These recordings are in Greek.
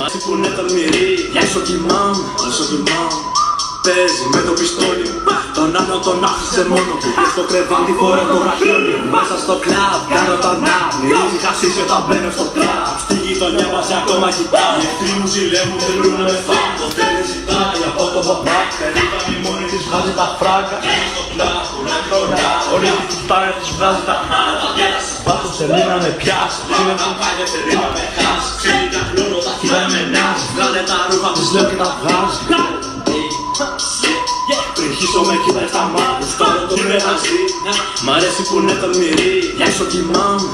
Μάση που είναι τολμηρή, όσο κοιμάμαι, παίζει με το πιστόλι. Τον άνω τον άφησε μόνο του και στο κρεβάτι φορά το ραχιόνι. Μέσα στο κλαμπ κάνω τα να'μ, μυρίζει χασίσι όταν μπαίνω στο κλαμπ. Στη γειτονιά βάζει ακόμα κοιτάει, οι εχθροί μου ζηλεύουν θέλουν να με φάνε. Το θέλει ζητάει από το μπαμπά, περίπτωση μόνη της βγάζει τα φράγκα. Στο κλαμπ που να χρονιά, όλη τη κουτάρια της βγάζει τα χάρα. Πάτω σελί να με πιάσει, είναι τα πάγια θέλει να με χάσει. Ξέρει τα κλώνω, τα χειρά με νάζει, βγάλε τα ρούχα της λέω και τα βγάζει. Πριν χύσω με κοιτάει στα μάτια, τώρα το βρέχασαι. Μ' αρέσει που είναι τολμηρή, όσο κοιμάμαι,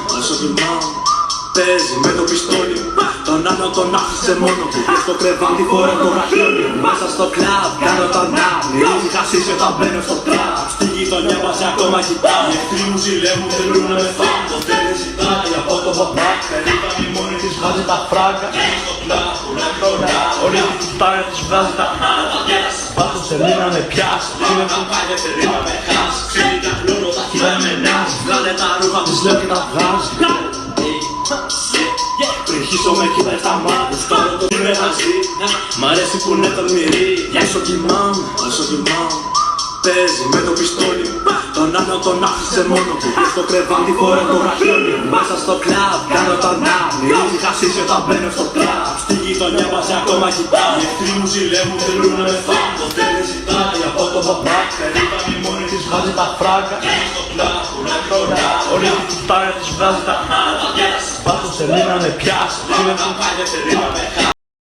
παίζει με το πιστόλι. Τον άνω τον άφησε μόνο του και στο κρεβάτι φορά το ραχιόνι. Μέσα στο κλαμπ κάνω τα να'μ, μυρίζει χασίσι όταν μπαίνω στο κλαμπ. Στη γειτονιά βάζει ακόμα κοιτάει, οι εχθροί μου ζηλεύουν θέλουν να με φάνε. Το θέλει ζητάει από το μπαμπά, περίπτωση μόνη της βγάζει τα φράγκα. Στο κλαμπ που να χρονιά, όλη τη κουτάρια της βγάζει τα χάρα. Πάτω σελί να με πιάσει, είναι τα πάγια θέλει να με χάσει. Ξέρει τα κλώνω, τα χειρά με νάζει, βγάλε τα ρούχα της λέω και τα βγάζει. Πριν χύσω με κοιτάει στα μάτια, τώρα το βρέχασαι. Μ' αρέσει που είναι τολμηρή, όσο κοιμάμαι, παίζει με το πιστόλι. Τον άνω τον άφησε μόνο του και στο κρεβάτι φορά το ραχιόνι. Μέσα στο κλαμπ κάνω τα να'μ, μυρίζει χασίσι όταν μπαίνω στο κλαμπ. Στη γειτονιά βάζει ακόμα κοιτάει, οι εχθροί μου ζηλεύουν θέλουν να με φάνε. Το θέλει ζητάει από το μπαμπά, περίπτωση μόνη της βγάζει τα φράγκα. Στο κλαμπ που να χρονιά, όλη τη κουτάρια της βγάζει τα χάρα. Πάτω σελί να με πιάσει, είναι τα πάγια θέλει να με χάσει.